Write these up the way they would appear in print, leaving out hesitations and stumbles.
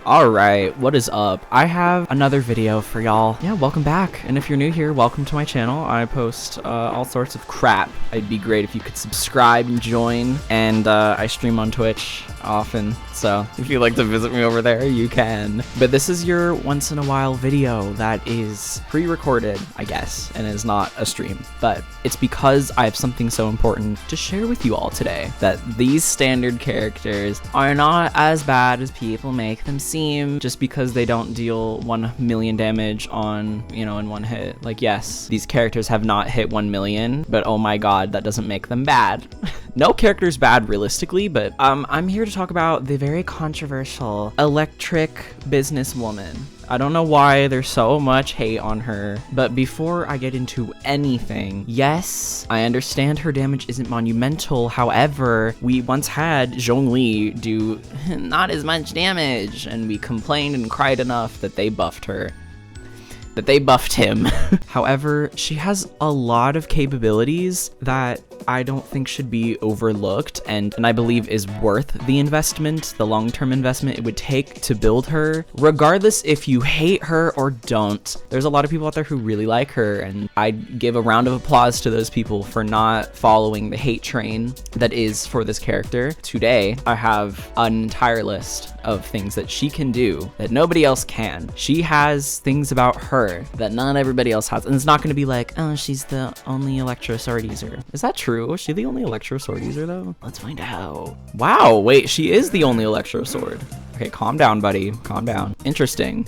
Alright, what is up? I have another video for y'all. Yeah, welcome back. And if you're new here, welcome to my channel. I post all sorts of crap. It'd be great if you could subscribe and join. And I stream on Twitch often, so if you'd like to visit me over there, you can. But this is your once in a while video that is pre-recorded, I guess, and is not a stream. But it's because I have something so important to share with you all today, that these standard characters are not as bad as people make them seem just because they don't deal 1 million damage on, you know, in one hit. Like, yes, these characters have not hit 1 million, but oh my god, that doesn't make them bad. No character's bad realistically, but I'm here to talk about the very controversial electric businesswoman. I don't know why there's so much hate on her, but before I get into anything, yes, I understand her damage isn't monumental. However, we once had Zhongli do not as much damage, and we complained and cried enough that they buffed her. That they buffed him. However, she has a lot of capabilities that I don't think should be overlooked, and I believe is worth the investment, the long-term investment it would take to build her. Regardless if you hate her or don't, there's a lot of people out there who really like her, and I'd give a round of applause to those people for not following the hate train that is for this character. Today, I have an entire list of things that she can do that nobody else can. She has things about her that not everybody else has, and it's not going to be like, oh, she's the only electro sword user. Is that true? Is she the only electro sword user though? Let's find out. Wow, wait, she is the only electro sword. Okay, calm down, buddy. Calm down. Interesting.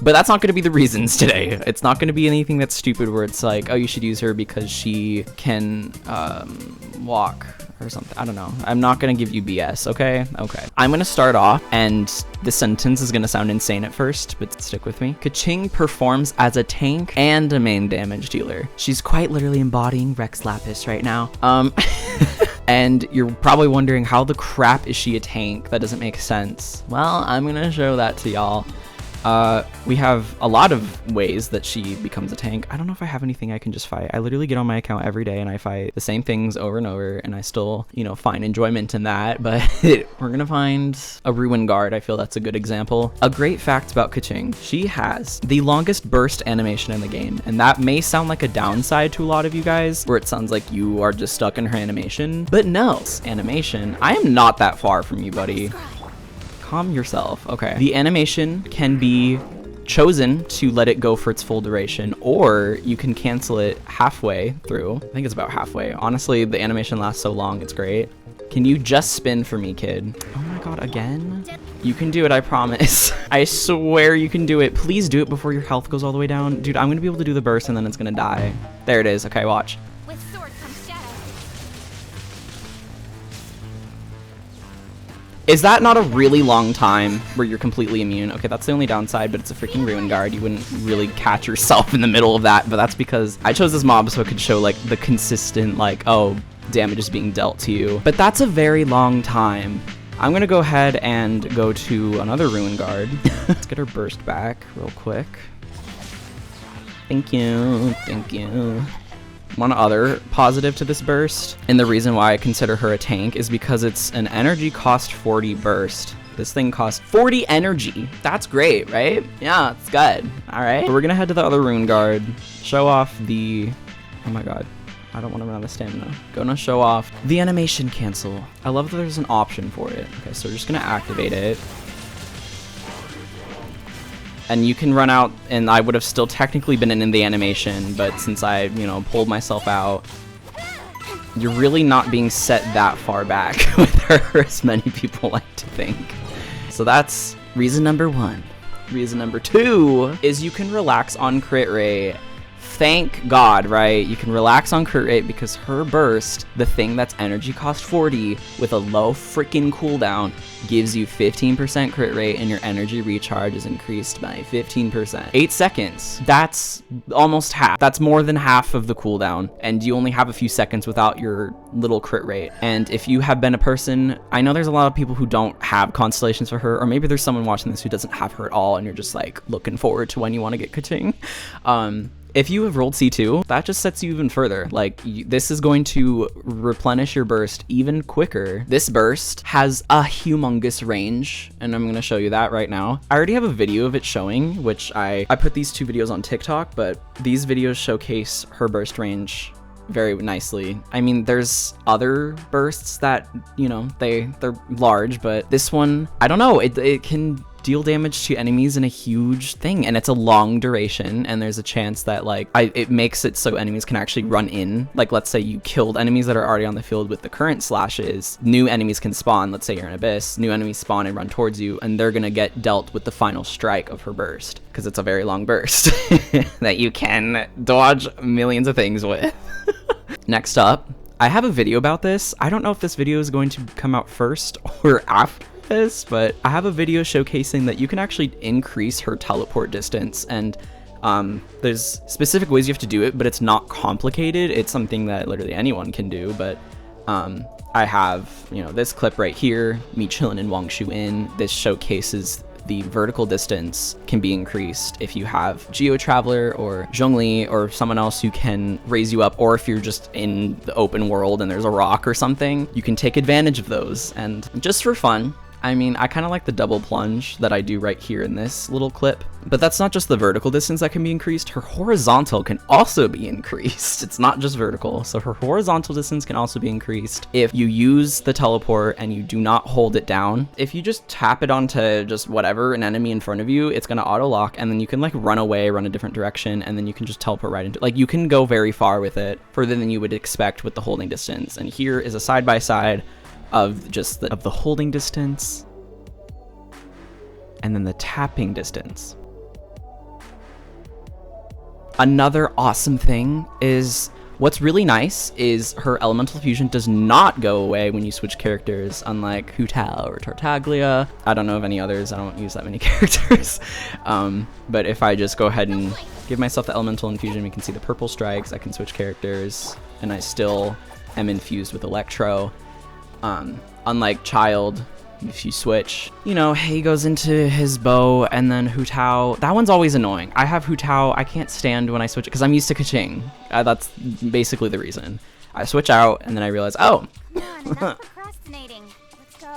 But that's not going to be the reasons today. It's not going to be anything that's stupid where it's like, oh, you should use her because she can walk or something. I don't know. I'm not going to give you BS, okay? Okay. I'm going to start off, and this sentence is going to sound insane at first, but stick with me. Keqing performs as a tank and a main damage dealer. She's quite literally embodying Rex Lapis right now. And you're probably wondering, how the crap is she a tank? That doesn't make sense. Well, I'm going to show that to y'all. We have a lot of ways that she becomes a tank. I don't know if I have anything I can just fight. I literally get on my account every day and I fight the same things over and over, and I still, you know, find enjoyment in that. But we're gonna find a Ruin Guard. I feel that's a good example. A great fact about Keqing: she has the longest burst animation in the game, and that may sound like a downside to a lot of you guys, where it sounds like you are just stuck in her animation. But no, animation. I am not that far from you, buddy. Calm yourself. Okay. The animation can be chosen to let it go for its full duration, or you can cancel it halfway through. I think it's about halfway. Honestly, the animation lasts so long, it's great. Can you just spin for me, kid? Oh my god, again? You can do it, I promise. I swear you can do it. Please do it before your health goes all the way down. Dude, I'm gonna be able to do the burst and then it's gonna die. There it is. Okay, watch. With sword comes shadow. Is that not a really long time where you're completely immune? Okay, that's the only downside, but it's a freaking Ruin Guard. You wouldn't really catch yourself in the middle of that, but that's because I chose this mob so it could show, like, the consistent, like, oh, damage is being dealt to you. But that's a very long time. I'm gonna go ahead and go to another Ruin Guard. Let's get her burst back real quick. Thank you, thank you. One other positive to this burst, and the reason why I consider her a tank, is because it's an energy cost 40 burst. This thing costs 40 energy. That's great, right? Yeah, it's good. All right. So we're gonna head to the other Ruin Guard, show off the, oh my god, I don't want to run out of stamina. Gonna show off the animation cancel. I love that there's an option for it. Okay, so we're just gonna activate it. And you can run out, and I would have still technically been in the animation, but since I, you know, pulled myself out, you're really not being set that far back with her, as many people like to think. So that's reason number one. Reason number two is you can relax on crit rate. Thank God, right? You can relax on crit rate because her burst, the thing that's energy cost 40 with a low freaking cooldown, gives you 15% crit rate, and your energy recharge is increased by 15%. 8 seconds. That's almost half. That's more than half of the cooldown, and you only have a few seconds without your little crit rate. And if you have been a person, I know there's a lot of people who don't have constellations for her, or maybe there's someone watching this who doesn't have her at all, and you're just like looking forward to when you want to get Keqing. If you have rolled C2, that just sets you even further. Like, this is going to replenish your burst even quicker. This burst has a humongous range, and I'm gonna show you that right now. I already have a video of it showing, which I put these 2 videos on TikTok, but these videos showcase her burst range very nicely. I mean, there's other bursts that, you know, they're large, but this one, I don't know, it can deal damage to enemies in a huge thing, and it's a long duration, and there's a chance that like it makes it so enemies can actually run in. Like, let's say you killed enemies that are already on the field with the current slashes, new enemies can spawn. Let's say you're in Abyss, new enemies spawn and run towards you, and they're gonna get dealt with the final strike of her burst, because it's a very long burst that you can dodge millions of things with. Next up, I have a video about this. I don't know if this video is going to come out first or after this, but I have a video showcasing that you can actually increase her teleport distance, and there's specific ways you have to do it, but it's not complicated. It's something that literally anyone can do, but I have, you know, this clip right here, me chilling in Wangshu Inn. This showcases the vertical distance can be increased if you have Geo Traveler or Zhongli or someone else who can raise you up, or if you're just in the open world and there's a rock or something, you can take advantage of those. And just for fun, I mean, I kind of like the double plunge that I do right here in this little clip, but that's not just the vertical distance that can be increased. Her horizontal can also be increased. It's not just vertical. So her horizontal distance can also be increased if you use the teleport and you do not hold it down. If you just tap it onto just whatever, an enemy in front of you, it's going to auto lock, and then you can like run away, run a different direction, and then you can just teleport right into, like, you can go very far with it, further than you would expect with the holding distance. And here is a side-by-side of just of the holding distance and then the tapping distance. Another awesome thing is, what's really nice is her elemental fusion does not go away when you switch characters, unlike Hu Tao or Tartaglia. I don't know of any others, I don't use that many characters. But if I just go ahead and give myself the elemental infusion, we can see the purple strikes, I can switch characters, and I still am infused with Electro. Unlike Child, if you switch, you know, he goes into his bow, and then Hu Tao, that one's always annoying. I have Hu Tao, I can't stand when I switch it because I'm used to Keqing. That's basically the reason. I switch out, and then I realize, oh,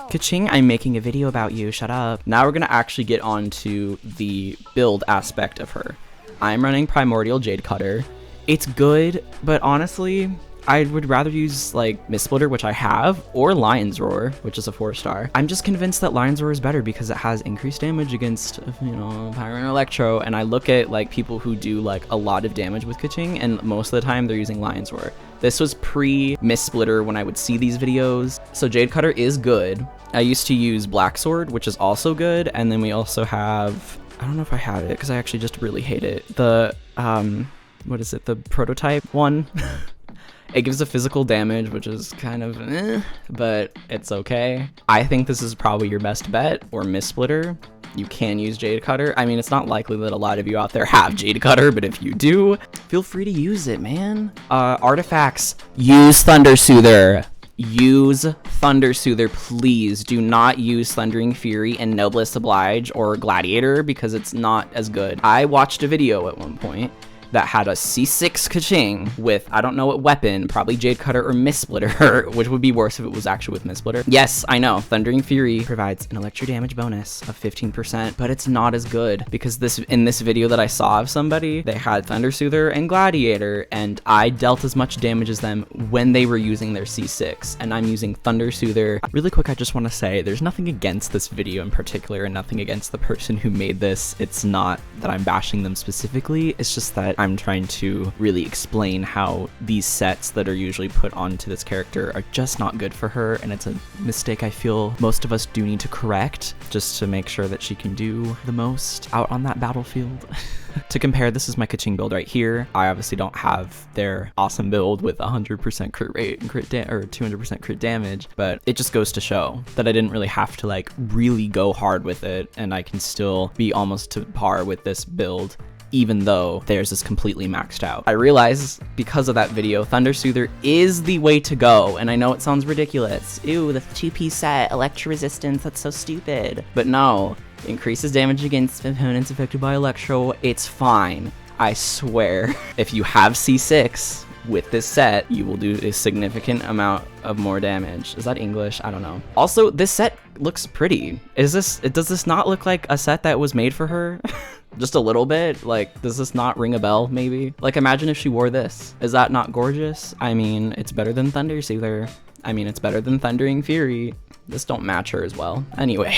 Keqing, I'm making a video about you, shut up. Now we're gonna actually get on to the build aspect of her. I'm running Primordial Jade Cutter. It's good, but honestly, I would rather use like Mist Splitter, which I have, or Lion's Roar, which is a 4-star. I'm just convinced that Lion's Roar is better because it has increased damage against, you know, Pyro and Electro, and I look at like people who do like a lot of damage with Keqing, and most of the time they're using Lion's Roar. This was pre-Mist Splitter when I would see these videos. So Jade Cutter is good. I used to use Black Sword, which is also good, and then we also have, I don't know if I have it because I actually just really hate it. The, what is it? The prototype one? It gives a physical damage, which is kind of but it's okay. I think this is probably your best bet, or Mist Splitter. You can use Jade Cutter. I mean, it's not likely that a lot of you out there have Jade Cutter, but if you do, feel free to use it, man. Artifacts, use Thunder Soother. Use Thunder Soother, please. Do not use Thundering Fury and Noblest Oblige or Gladiator because it's not as good. I watched a video at one point that had a C6 Keqing with, I don't know what weapon, probably Jade Cutter or Mist Splitter, which would be worse if it was actually with Mist Splitter. Yes, I know, Thundering Fury provides an electro damage bonus of 15%, but it's not as good because in this video that I saw of somebody, they had Thunder Soother and Gladiator, and I dealt as much damage as them when they were using their C6, and I'm using Thunder Soother. Really quick, I just want to say, there's nothing against this video in particular, and nothing against the person who made this. It's not that I'm bashing them specifically, it's just that I'm trying to really explain how these sets that are usually put onto this character are just not good for her, and it's a mistake I feel most of us do need to correct just to make sure that she can do the most out on that battlefield. To compare, this is my Keqing build right here. I obviously don't have their awesome build with 100% crit rate and or 200% crit damage, but it just goes to show that I didn't really have to like really go hard with it, and I can still be almost to par with this build, even though theirs is completely maxed out. I realize because of that video, Thunder Soother is the way to go, and I know it sounds ridiculous. Ew, the 2-piece set, electro resistance, that's so stupid. But no, increases damage against opponents affected by Electro, it's fine. I swear, if you have C6 with this set, you will do a significant amount of more damage. Is that English? I don't know. Also, this set looks pretty. Does this not look like a set that was made for her? Just a little bit? Like, does this not ring a bell, maybe? Like, imagine if she wore this. Is that not gorgeous? I mean, it's better than Thundersealer. I mean, it's better than Thundering Fury. This don't match her as well. Anyway.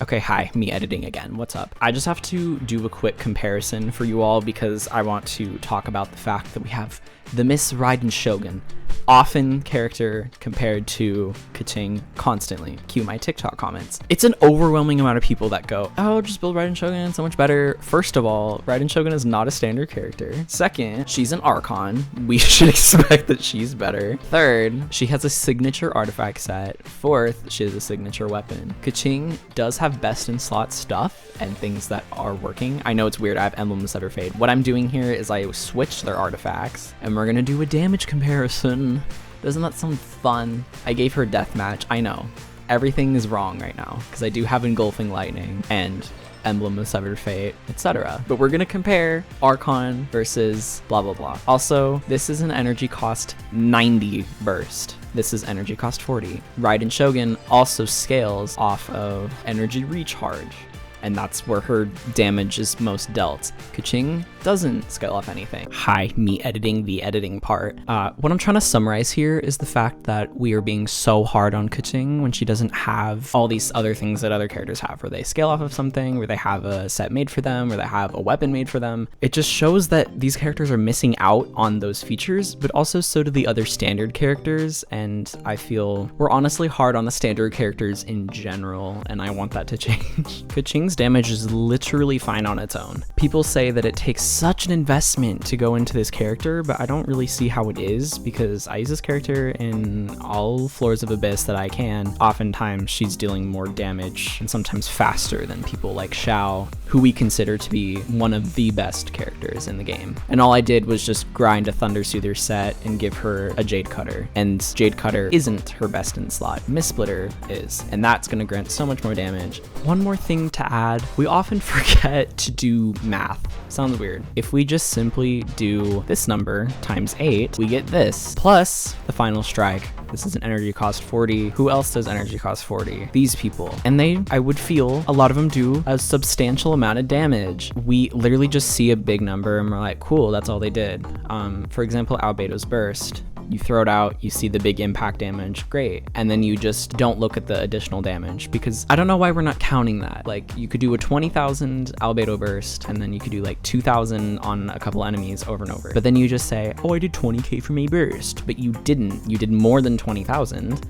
Okay, hi, me editing again. What's up? I just have to do a quick comparison for you all because I want to talk about the fact that we have the Miss Raiden Shogun, often character compared to Keqing constantly. Cue my TikTok comments. It's an overwhelming amount of people that go, oh, just build Raiden Shogun, so much better. First of all, Raiden Shogun is not a standard character. Second, she's an Archon. We should expect that she's better. Third, she has a signature artifact set. Fourth, she has a signature weapon. Keqing does have best in slot stuff and things that are working. I know it's weird, I have emblems that are fade. What I'm doing here is I switched their artifacts and we're gonna do a damage comparison. Doesn't that sound fun? I gave her deathmatch. I know everything is wrong right now because I do have engulfing lightning and emblem of severed fate, etc. But we're gonna compare Archon versus blah blah blah. Also, this is an energy cost 90 burst. This is energy cost 40. Raiden Shogun also scales off of energy recharge, and that's where her damage is most dealt. Keqing doesn't scale off anything. Hi, me editing the editing part. What I'm trying to summarize here is the fact that we are being so hard on Keqing when she doesn't have all these other things that other characters have, where they scale off of something, where they have a set made for them, where they have a weapon made for them. It just shows that these characters are missing out on those features, but also so do the other standard characters, and I feel we're honestly hard on the standard characters in general, and I want that to change. Keqing's damage is literally fine on its own. People say that it takes such an investment to go into this character, but I don't really see how it is because I use this character in all floors of Abyss that I can. Oftentimes she's dealing more damage and sometimes faster than people like Xiao, who we consider to be one of the best characters in the game. And all I did was just grind a Thunder Soother set and give her a Jade Cutter. And Jade Cutter isn't her best in slot. Miss Splitter is, and that's gonna grant so much more damage. One more thing to add, we often forget to do math. Sounds weird. If we just simply do this number times 8, we get this, plus the final strike. This is an energy cost 40. Who else does energy cost 40? These people. And I would feel, a lot of them do a substantial amount of damage. We literally just see a big number and we're like, cool, that's all they did. For example, Albedo's Burst. You throw it out, you see the big impact damage, great. And then you just don't look at the additional damage because I don't know why we're not counting that. Like, you could do a 20,000 Albedo Burst and then you could do like 2,000 on a couple enemies over and over. But then you just say, oh, I did 20k from a burst, but you didn't. You did more than 20,000.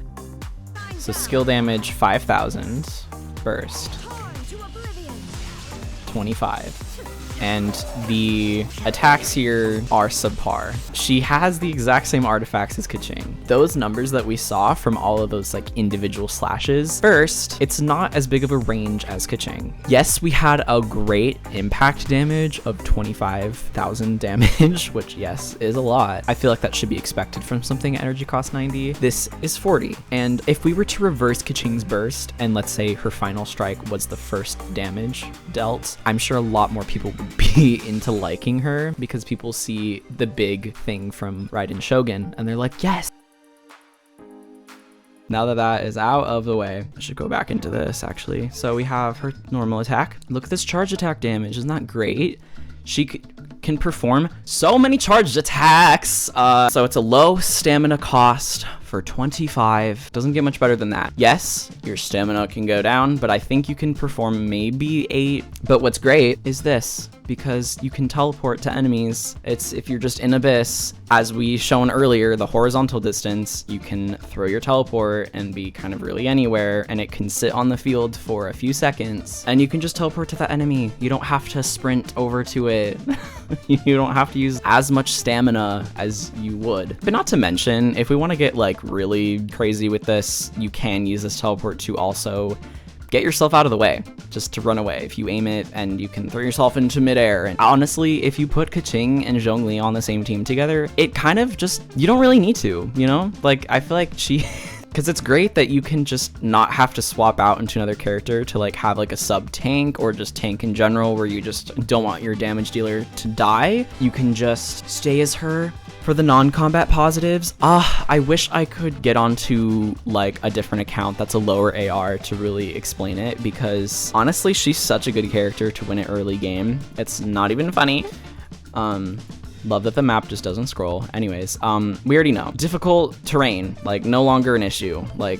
So skill damage 5,000, burst 25. And the attacks here are subpar. She has the exact same artifacts as Keqing. Those numbers that we saw from all of those like individual slashes, first, it's not as big of a range as Keqing. Yes, we had a great impact damage of 25,000 damage, which yes, is a lot. I feel like that should be expected from something at energy cost 90. This is 40. And if we were to reverse Keqing's burst, and let's say her final strike was the first damage dealt, I'm sure a lot more people would be into liking her because people see the big thing from Raiden Shogun and they're like, yes. Now that that is out of the way, I should go back into this actually. So we have her normal attack. Look at this charge attack damage. Isn't that great? She can perform so many charged attacks. So it's a low stamina cost for 25. Doesn't get much better than that. Yes, your stamina can go down, but I think you can perform maybe 8. But what's great is this, because you can teleport to enemies. It's if you're just in Abyss, as we shown earlier, the horizontal distance, you can throw your teleport and be kind of really anywhere, and it can sit on the field for a few seconds, and you can just teleport to that enemy. You don't have to sprint over to it. You don't have to use as much stamina as you would. But not to mention, if we want to get like really crazy with this, you can use this teleport to also get yourself out of the way, just to run away. If you aim it and you can throw yourself into midair. And honestly, if you put Keqing and Zhongli on the same team together, it kind of just, you don't really need to, you know? Like, I feel like she because it's great that you can just not have to swap out into another character to like have like a sub tank or just tank in general where you just don't want your damage dealer to die. You can just stay as her. For the non-combat positives, I wish I could get onto like a different account that's a lower AR to really explain it, because honestly, she's such a good character to win it early game. It's not even funny. Love that the map just doesn't scroll. Anyways, we already know. Difficult terrain, like no longer an issue. Like,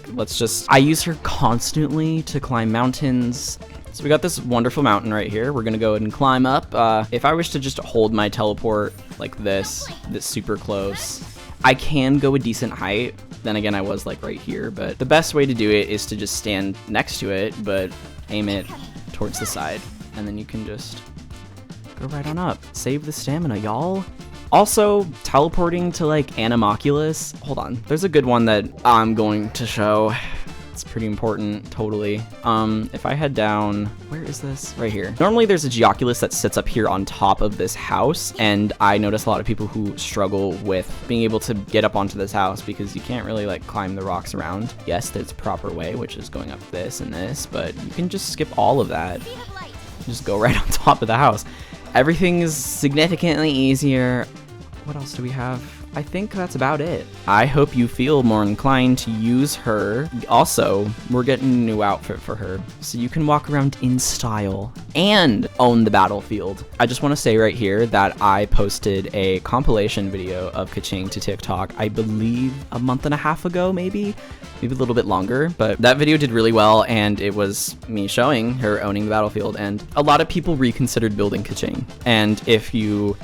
I use her constantly to climb mountains. So we got this wonderful mountain right here. We're gonna go ahead and climb up. If I wish to just hold my teleport like this super close, I can go a decent height. Then again, I was like right here, but the best way to do it is to just stand next to it, but aim it towards the side. And then you can just go right on up. Save the stamina, y'all. Also, teleporting to like Animoculus. Hold on, there's a good one that I'm going to show. It's pretty important, totally. If I head down, where is this? Right here. Normally there's a Geoculus that sits up here on top of this house, and I notice a lot of people who struggle with being able to get up onto this house because you can't really like climb the rocks around. Yes, there's a proper way, which is going up this and this, but you can just skip all of that. Just go right on top of the house. Everything is significantly easier. What else do we have? I think that's about it. I hope you feel more inclined to use her. Also, we're getting a new outfit for her, so you can walk around in style and own the battlefield. I just want to say right here that I posted a compilation video of Keqing to TikTok, I believe a month and a half ago, maybe a little bit longer, but that video did really well, and it was me showing her owning the battlefield, and a lot of people reconsidered building Keqing. And if you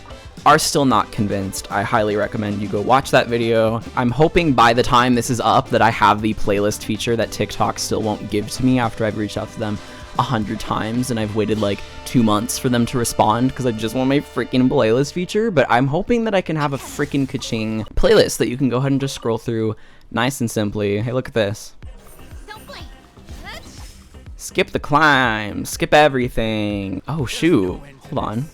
are still not convinced, I highly recommend you go watch that video. I'm hoping by the time this is up that I have the playlist feature that TikTok still won't give to me after I've reached out to them 100 times and I've waited like 2 months for them to respond because I just want my freaking playlist feature. But I'm hoping that I can have a freaking Keqing playlist that you can go ahead and just scroll through nice and simply. Hey, look at this. Skip the climb, skip everything. Oh shoot, hold on.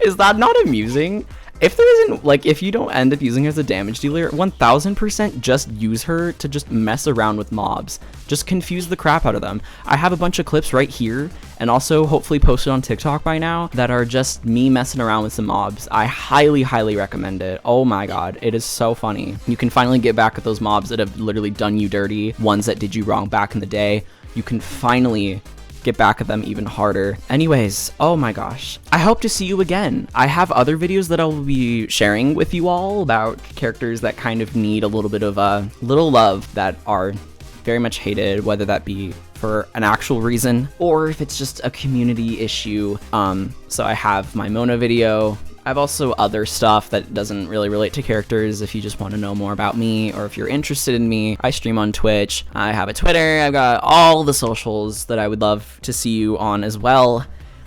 Is that not amusing? If there isn't, like, if you don't end up using her as a damage dealer, 1000% just use her to just mess around with mobs. Just confuse the crap out of them. I have a bunch of clips right here, and also hopefully posted on TikTok by now, that are just me messing around with some mobs. I highly, highly recommend it. Oh my god, it is so funny. You can finally get back at those mobs that have literally done you dirty, ones that did you wrong back in the day. You can finally get back at them even harder. Anyways, oh my gosh, I hope to see you again. I have other videos that I will be sharing with you all about characters that kind of need a little bit of a little love, that are very much hated, whether that be for an actual reason or if it's just a community issue. So I have my Mona video. I have also other stuff that doesn't really relate to characters. If you just want to know more about me, or if you're interested in me, I stream on Twitch. I have a Twitter. I've got all the socials that I would love to see you on as well.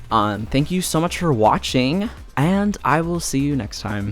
Thank you so much for watching, and I will see you next time.